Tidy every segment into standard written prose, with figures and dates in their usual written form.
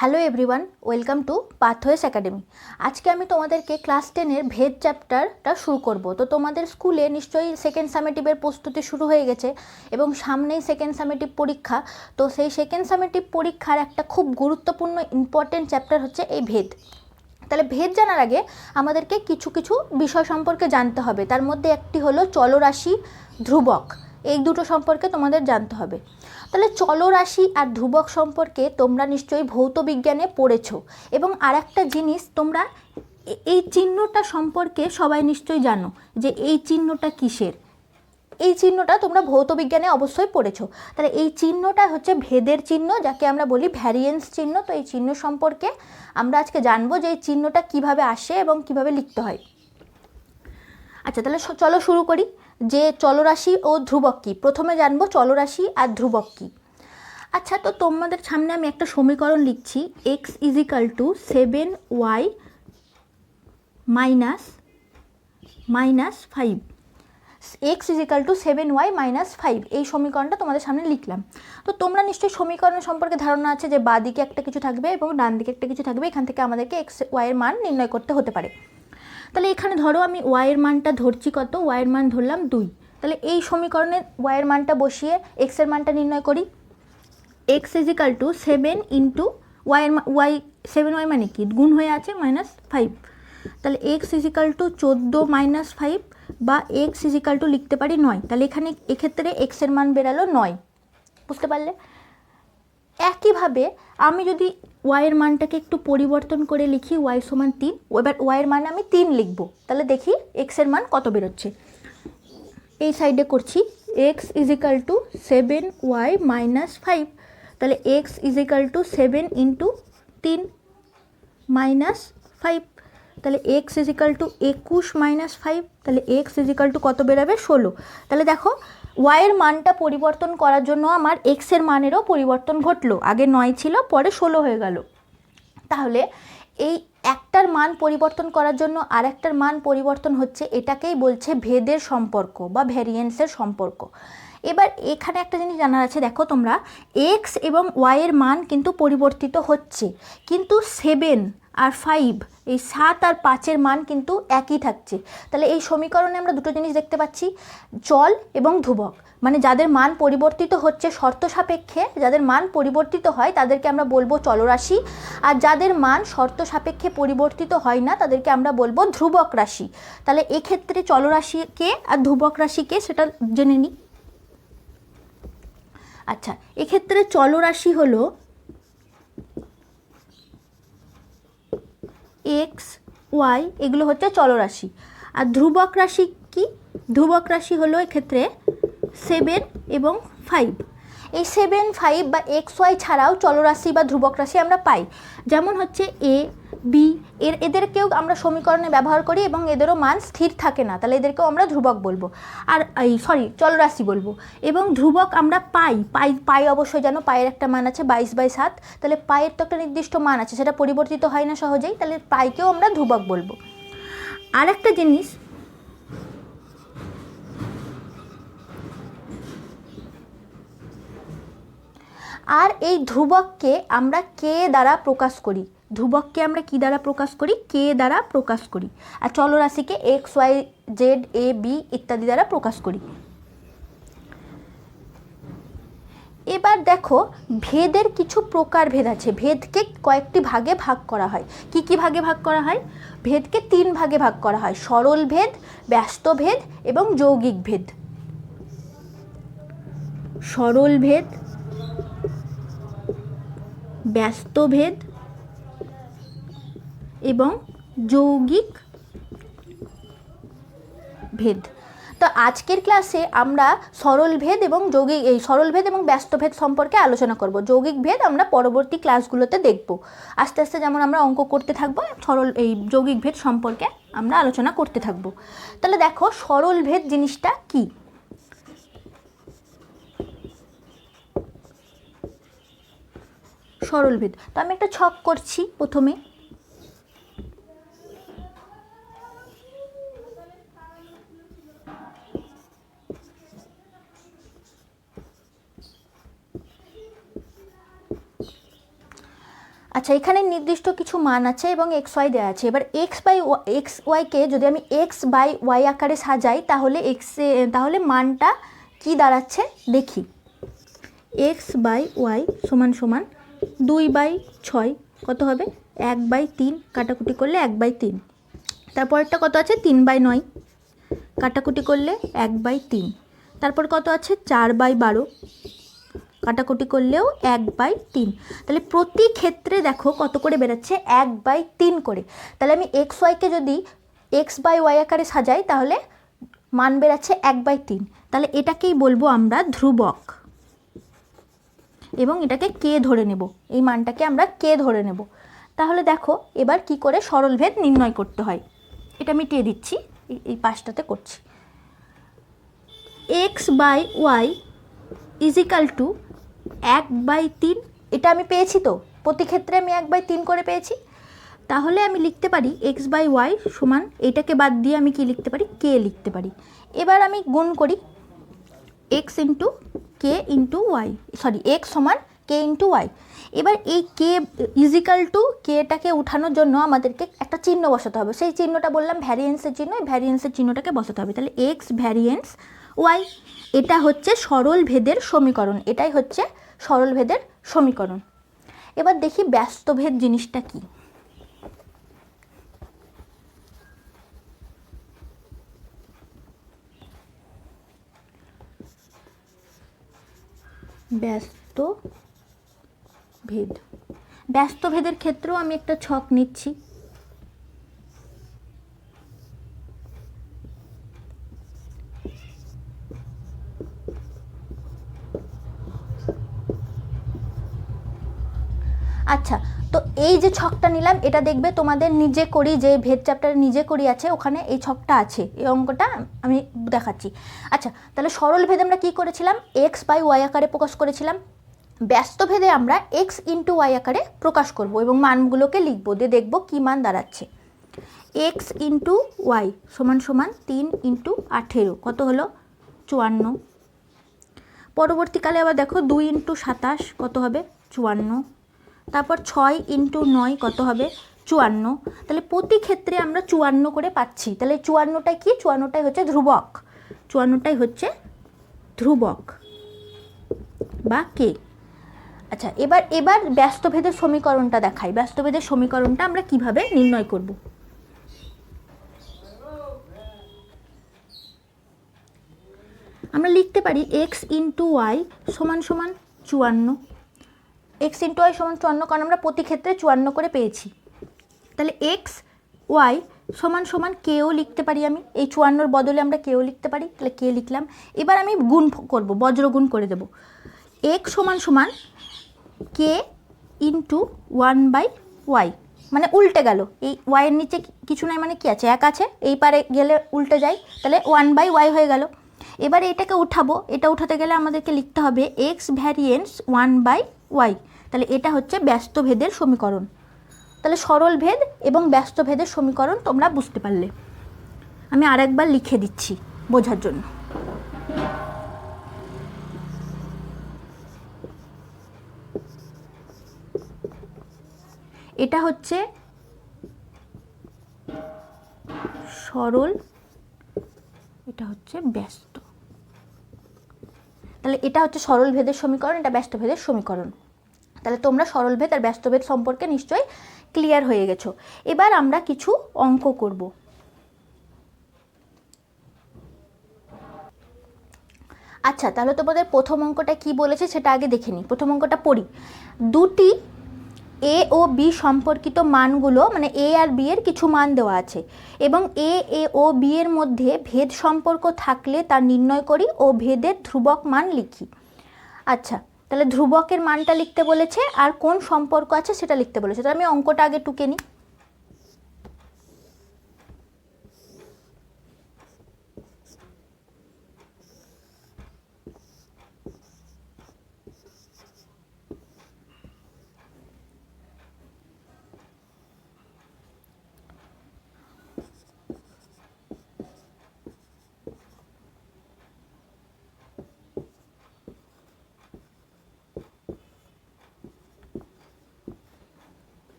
Hello everyone, welcome to pathways academy. আজকে আমি তোমাদেরকে ক্লাস 10-এর ভেদ চ্যাপ্টারটা শুরু করব। তো তোমাদের স্কুলে নিশ্চয়ই সেকেন্ড সামেটিভের প্রস্তুতি শুরু হয়ে গেছে এবং সামনেই সেকেন্ড সামেটিভ পরীক্ষা। তো সেই সেকেন্ড সামেটিভ পরীক্ষার একটা খুব গুরুত্বপূর্ণ ইম্পর্টেন্ট চ্যাপ্টার হচ্ছে এই ভেদ। তাহলে ভেদ জানার আগে আমাদেরকে কিছু কিছু বিষয় সম্পর্কে জানতে হবে। তার মধ্যে একটি হলো চলরাশি, ধ্রুবক। এই দুটো সম্পর্কে তোমাদের জানতে হবে। তাহলে চলরাশি আর ধ্রুবক সম্পর্কে তোমরা নিশ্চয়ই ভৌত বিজ্ঞানে পড়েছো। এবং আর একটা জিনিস তোমরা এই চিহ্নটা সম্পর্কে সবাই নিশ্চয়ই জানো যে এই চিহ্নটা কিসের। এই চিহ্নটা তোমরা ভৌত বিজ্ঞানে অবশ্যই পড়েছো। তাহলে এই চিহ্নটা হচ্ছে ভেদের চিহ্ন, যাকে আমরা বলি ভ্যারিয়েন্স চিহ্ন। তো এই চিহ্ন সম্পর্কে আমরা আজকে জানবো যে এই চিহ্নটা কিভাবে আসে এবং কিভাবে লিখতে হয়। আচ্ছা, তাহলে চলো শুরু করি যে চলরাশি ও ধ্রুবক কী। প্রথমে জানবো চলরাশি আর ধ্রুবক কী। আচ্ছা, তো তোমাদের সামনে আমি একটা সমীকরণ লিখছি, X equal to 7y minus 5। X equal to 7y minus 5, এই সমীকরণটা তোমাদের সামনে লিখলাম। তো তোমরা নিশ্চয়ই সমীকরণ সম্পর্কে ধারণা আছে যে বাঁ দিকে একটা কিছু থাকবে এবং ডান দিকে একটা কিছু থাকবে। এখান থেকে আমাদেরকে এক্স ওয়াইয়ের মান নির্ণয় করতে হতে পারে। তাহলে এখানে ধরো আমি ওয়াইয়ের মানটা ধরছি কত, ওয়াইয়ের মান ধরলাম 2। তাহলে এই সমীকরণে ওয়াইয়ের মানটা বসিয়ে এক্সের মানটা নির্ণয় করি। X equal to 7 into Y 7y মানে কি গুণ হয়ে আছে -5। তাহলে এক্স ইজিক্যাল টু 14 মাইনাস 5 বা এক্স ইজিক্যাল টু লিখতে পারি 9। তাহলে এখানে এক্ষেত্রে এক্সের মান বেরালো 9। বুঝতে পারলে? একইভাবে আমি যদি ওয়াইয়ের মানটাকে একটু পরিবর্তন করে লিখি ওয়াই সমান 3, এবার ওয়াইয়ের মান আমি 3 লিখবো। তাহলে দেখি এক্সের মান কত বেরোচ্ছে। এই সাইডে করছি x equal to 7y minus 5। তাহলে X equal to 7 into 3 minus 5। তাহলে এক্স ইজিক্যাল টু 21 মাইনাস 5। তাহলে এক্স ইজিক্যাল টু কত বেরাবে 16। তাহলে দেখো ওয়াইয়ের মানটা পরিবর্তন করার জন্য আমার এক্সের মানেরও পরিবর্তন ঘটলো। আগে 9 ছিল, পরে 16 হয়ে গেল। তাহলে এই একটার মান পরিবর্তন করার জন্য আর একটার মান পরিবর্তন হচ্ছে, এটাকেই বলছে ভেদের সম্পর্ক বা ভ্যারিয়েন্সের সম্পর্ক। এবার এখানে একটা জিনিস জানার আছে, দেখো তোমরা এক্স এবং ওয়াইয়ের মান কিন্তু পরিবর্তিত হচ্ছে, কিন্তু 7 আর 5, এই 7 আর 5-এর মান কিন্তু একই থাকছে। তাহলে এই সমীকরণে আমরা দুটো জিনিস দেখতে পাচ্ছি, চল এবং ধ্রুবক। মানে যাদের মান পরিবর্তিত হচ্ছে শর্ত সাপেক্ষে, যাদের মান পরিবর্তিত হয় তাদেরকে আমরা বলবো চলরাশি, আর যাদের মান শর্ত সাপেক্ষে পরিবর্তিত হয় না তাদেরকে আমরা বলবো ধ্রুবক রাশি। তাহলে এক্ষেত্রে চলরাশিকে আর ধ্রুবক রাশিকে সেটা জেনে নিই। আচ্ছা, এক্ষেত্রে চলরাশি হলো এক্স ওয়াই, এগুলো হচ্ছে চলরাশি। আর ধ্রুবক রাশি কি? ধ্রুবক রাশি হলো এক্ষেত্রে 7 এবং 5। এই 7, 5 বা এক্স ওয়াই ছাড়াও চলরাশি বা ধ্রুবক রাশি আমরা পাই। যেমন হচ্ছে এ বি, এদেরকেও আমরা সমীকরণে ব্যবহার করি এবং এদেরও মান স্থির থাকে না, তাহলে এদেরকেও আমরা ধ্রুবক বলবো। আর চলরাশি বলবো। এবং ধ্রুবক আমরা পাই অবশ্যই জানো, পায়ের একটা মান আছে 22/7। তাহলে পায়ের তো একটা নির্দিষ্ট মান আছে, সেটা পরিবর্তিত হয় না সহজেই, তাহলে পাইকেও আমরা ধ্রুবক বলবো। আর একটা জিনিস, আর এই ধ্রুবককে আমরা কে দ্বারা প্রকাশ করি। ধ্রুবককে আমরা কি দ্বারা প্রকাশ করি? কে দ্বারা প্রকাশ করি। আর চলরাশিকে x Y Z A B ইত্যাদি দ্বারা প্রকাশ করি। এবার দেখো ভেদের কিছু প্রকারভেদ আছে। ভেদকে কয়েকটি ভাগে ভাগ করা হয়। কি কি ভাগে ভাগ করা হয়? ভেদকে 3 ভাগে ভাগ করা হয়, সরল ভেদ, ব্যস্ত ভেদ এবং যৌগিক ভেদ। সরল ভেদ, ব্যস্ত ভেদ এবং যৌগিক ভেদ। তো আজকের ক্লাসে আমরা সরল ভেদ এবং ব্যস্ত ভেদ সম্পর্কে আলোচনা করব। যৌগিক ভেদ আমরা পরবর্তী ক্লাসগুলোতে দেখব। আস্তে আস্তে যেমন আমরা অঙ্ক করতে থাকবো, যৌগিক ভেদ সম্পর্কে আমরা আলোচনা করতে থাকব। তাহলে দেখো সরল ভেদ জিনিসটা কি। সরল ভেদ, তো আমি একটা ছক করছি প্রথমে। আচ্ছা, এখানে নির্দিষ্ট কিছু মান আছে এবং এক্স ওয়াই দেওয়া আছে। এবার এক্স ওয়াইকে যদি আমি এক্স বাই ওয়াই আকারে সাজাই তাহলে মানটা কি দাঁড়াচ্ছে দেখি। এক্স বাই ওয়াই সমান সমান 2/6 কত হবে 1/3, কাটাকুটি করলে 1/3। তারপরটা কত আছে 3/9, কাটাকুটি করলে 1/3। তারপর কত আছে 4/12, কাটাকুটি করলেও 1/3। তাহলে প্রতি ক্ষেত্রে দেখো কত করে বেরোচ্ছে 1/3 করে। তাহলে আমি এক্স ওয়াইকে যদি এক্স বাই ওয়াই আকারে সাজাই তাহলে মান বেরোচ্ছে 1/3। তাহলে এটাকেই বলবো আমরা ধ্রুবক এবং এটাকে কে ধরে নেব, এই মানটাকে আমরা কে ধরে নেব। তাহলে দেখো এবার কি করে সরলভেদ নির্ণয় করতে হয়, এটা মিটিয়ে দিচ্ছি, এই পাশটাতে করছি। X by Y equal to 1/3, এটা আমি পেয়েছি তো, প্রতি ক্ষেত্রে আমি 1/3 করে পেয়েছি। তাহলে আমি লিখতে পারি এক্স বাই ওয়াই সমান, এটাকে বাদ দিয়ে আমি কি লিখতে পারি কে লিখতে পারি। এবার আমি গুণ করি x into k into Y, sorry x সমান কে ইন্টু ওয়াই। এবার এই কে ইজিক্যাল টু কেটাকে উঠানোর জন্য আমাদেরকে একটা চিহ্ন বসাতে হবে, সেই চিহ্নটা বললাম ভ্যারিয়েন্সের চিহ্ন, এই ভ্যারিয়েন্সের চিহ্নটাকে বসাতে হবে। তাহলে এক্স ভ্যারিয়েন্স ওয়াই, এটা হচ্ছে সরল ভেদের সমীকরণ, এটাই হচ্ছে সরল ভেদের সমীকরণ। এবার দেখি ব্যস্তভেদ জিনিসটা কি। ব্যস্তভেদের ক্ষেত্রেও আমি একটা ছক নিচ্ছি। আচ্ছা, তো এই যে ছকটা নিলাম এটা দেখবে তোমাদের নিজে করি, যে ভেদ চ্যাপ্টারে নিজে করি আছে ওখানে এই ছকটা আছে, এই অঙ্কটা আমি দেখাচ্ছি। আচ্ছা, তাহলে সরল ভেদে আমরা কি করেছিলাম এক্স বাই ওয়াই আকারে প্রকাশ করেছিলাম, ব্যস্তভেদে আমরা এক্স ইন্টু ওয়াই আকারে প্রকাশ করব এবং মানগুলোকে লিখবো, দিয়ে দেখবো কী মান দাঁড়াচ্ছে। এক্স ইন্টু ওয়াই সমান সমান 3 ইন্টু 18 কত হলো 54। পরবর্তীকালে আবার দেখো 2 ইন্টু 27 কত হবে 54। তারপর 6 ইন্টু 9 কত হবে 54। তাহলে প্রতি ক্ষেত্রে আমরা 54 করে পাচ্ছি। তাহলে 54টাই কি, 54টাই হচ্ছে ধ্রুবক, 54টাই হচ্ছে ধ্রুবক বা কে। আচ্ছা, এবার ব্যস্তভেদের সমীকরণটা দেখাই, ব্যস্তভেদের সমীকরণটা আমরা কিভাবে নির্ণয় করব। আমরা লিখতে পারি এক্স ইন্টু ওয়াই সমান সমান 54, এক্স ইন্টু ওয়াই সমান 54 কারণ আমরা প্রতি ক্ষেত্রে 54 করে পেয়েছি। তাহলে এক্স ওয়াই সমান সমান কেও লিখতে পারি, আমি এই 54 বদলে আমরা কেও লিখতে পারি, তাহলে কে লিখলাম। এবার আমি গুণ করব, বজ্রগুণ করে দেব, এক্স সমান সমান কে ইন্টু 1/y, মানে উল্টে গেল, এই ওয়াইয়ের নিচে কিছু নাই মানে কি আছে, এক আছে, এই পারে গেলে উল্টে যায়, তাহলে 1/y হয়ে গেল। এবার এটাকে উঠাবো, এটা উঠাতে গেলে আমাদেরকে লিখতে হবে এক্স ভ্যারিয়েন্স 1/y, তাহলে এটা হচ্ছে ব্যস্তভেদের সমীকরণ। তাহলে সরল ভেদ এবং ব্যস্তভেদের সমীকরণ তোমরা বুঝতে পারলে। আমি আরেকবার লিখে দিচ্ছি বোঝার জন্য। এটা হচ্ছে সরল, এটা হচ্ছে ব্যস্ত। তাহলে এটা হচ্ছে সরল ভেদের সমীকরণ, এটা ব্যস্তভেদের সমীকরণ। তাহলে তোমরা সরল ভেদ আর ব্যস্তভেদ সম্পর্কে নিশ্চয়ই ক্লিয়ার হয়ে গেছো। এবার আমরা কিছু অঙ্ক করব। আচ্ছা, তাহলে তোমাদের প্রথম অঙ্কটা কি বলেছে সেটা আগে দেখে নিই, প্রথম অঙ্কটা পড়ি। দুটি এ ও বি সম্পর্কিত মানগুলো, মানে এ আর বি এর কিছু মান দেওয়া আছে এবং এ ও বি এর মধ্যে ভেদ সম্পর্ক থাকলে তা নির্ণয় করি ও ভেদের ধ্রুবক মান লিখি। আচ্ছা, তাহলে ধ্রুবকের মানটা লিখতে বলেছে আর কোন সম্পর্ক আছে সেটা লিখতে বলেছে। তাহলে আমি অঙ্কটা আগে টুকে নিই।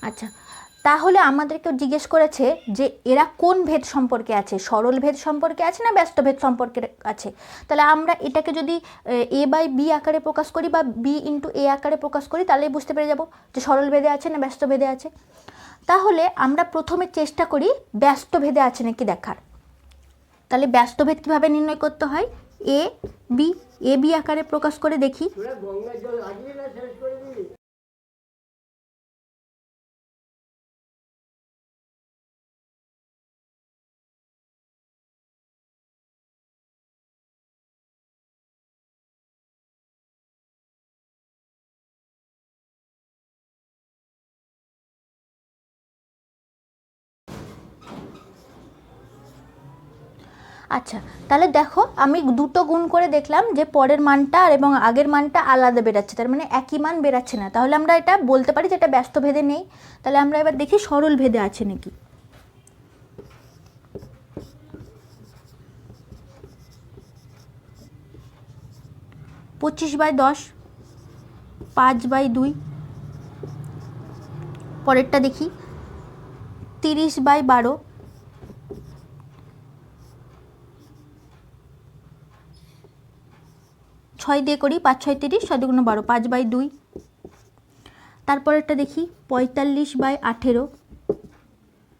আচ্ছা, তাহলে আমাদেরকে জিজ্ঞেস করেছে যে এরা কোন ভেদ সম্পর্কে আছে, সরল ভেদ সম্পর্কে আছে না ব্যস্ত ভেদ সম্পর্কে আছে। তাহলে আমরা এটাকে যদি এ বাই বি আকারে প্রকাশ করি বা বি ইন্টু এ আকারে প্রকাশ করি, তাহলেই বুঝতে পেরে যাব যে সরল ভেদে আছে না ব্যস্ত ভেদে আছে। তাহলে আমরা প্রথমে চেষ্টা করি ব্যস্ত ভেদে আছে নাকি দেখার। তাহলে ব্যস্ত ভেদ কীভাবে নির্ণয় করতে হয়, এ বি আকারে প্রকাশ করে দেখি। আচ্ছা, তাহলে দেখো আমি দুটো গুণ করে দেখলাম যে পরের মানটা আর এবং আগের মানটা আলাদা বেরাচ্ছে, তার মানে একই মান বেরাচ্ছে না। তাহলে আমরা এটা বলতে পারি যে এটা ব্যস্ত ভেদে নেই। তাহলে আমরা এবার দেখি সরল ভেদে আছে নাকি। 25/10, 5/2। পরেরটা দেখি 30/12, 6 দিয়ে করি, 5 6 30, 6 2 12, 5/2। তারপরেরটা দেখি 45/18,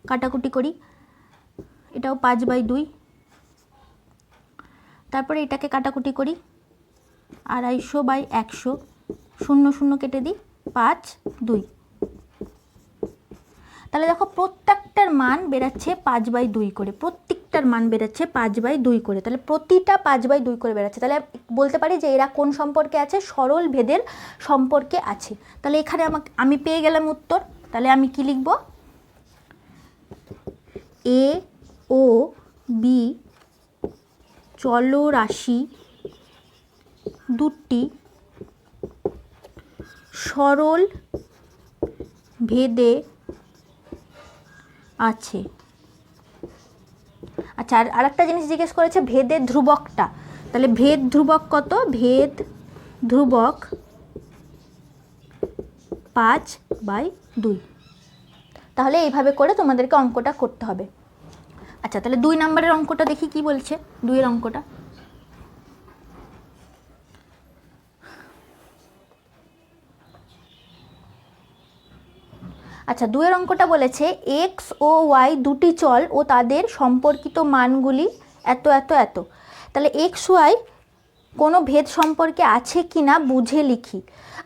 কাটাকুটি করি, এটাও 5/2। তারপরে এটাকে কাটাকুটি করি, 250/100, 0 0 কেটে দিই, 5 2। তাহলে দেখো প্রত্যেকটার মান বেরাচ্ছে 5/2 করে, প্রত্যেকটার মান বেরাচ্ছে 5/2 করে। তাহলে প্রতিটা 5/2 করে বেরাচ্ছে। তাহলে বলতে পারি যে এরা কোন সম্পর্কে আছে, সরল ভেদের সম্পর্কে আছে। তাহলে এখানে আমি পেয়ে গেলাম উত্তর। তাহলে আমি কি লিখব, এ ও বি চলরাশি দুটি সরল ভেদে আছে। আচ্ছা, আর একটা জিনিস জিজ্ঞেস করেছে ভেদের ধ্রুবকটা। তাহলে ভেদ ধ্রুবক কত, ভেদ ধ্রুবক 5/2। তাহলে এইভাবে করে তোমাদেরকে অঙ্কটা করতে হবে। আচ্ছা, তাহলে 2 নম্বরের অঙ্কটা দেখি কি বলছে, 2-এর অঙ্কটা। আচ্ছা, 2-এর অঙ্কটা বলেছে এক্স ও ওয়াই দুটি চল ও তাদের সম্পর্কিত মানগুলি এত এত এত। তাহলে এক্স ওয়াই কোনো ভেদ সম্পর্কে আছে কি না বুঝে লিখি।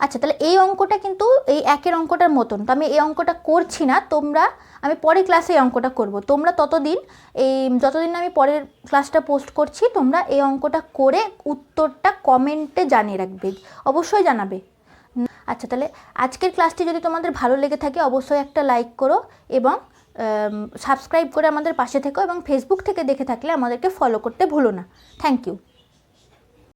আচ্ছা, তাহলে এই অঙ্কটা কিন্তু এই 1-এর অঙ্কটার মতন, তো আমি এই অঙ্কটা করছি না, আমি পরের ক্লাসে এই অঙ্কটা করব। তোমরা যতদিন আমি পরের ক্লাসটা পোস্ট করছি, তোমরা এই অঙ্কটা করে উত্তরটা কমেন্টে জানিয়ে রাখবে, অবশ্যই জানাবে। আচ্ছা, তাহলে আজকের ক্লাসটি যদি তোমাদের ভালো লেগে থাকে অবশ্যই একটা লাইক করো এবং সাবস্ক্রাইব করে আমাদের পাশে থেকো, এবং ফেসবুক থেকে দেখে থাকলে আমাদেরকে ফলো করতে ভুলো না। Thank you.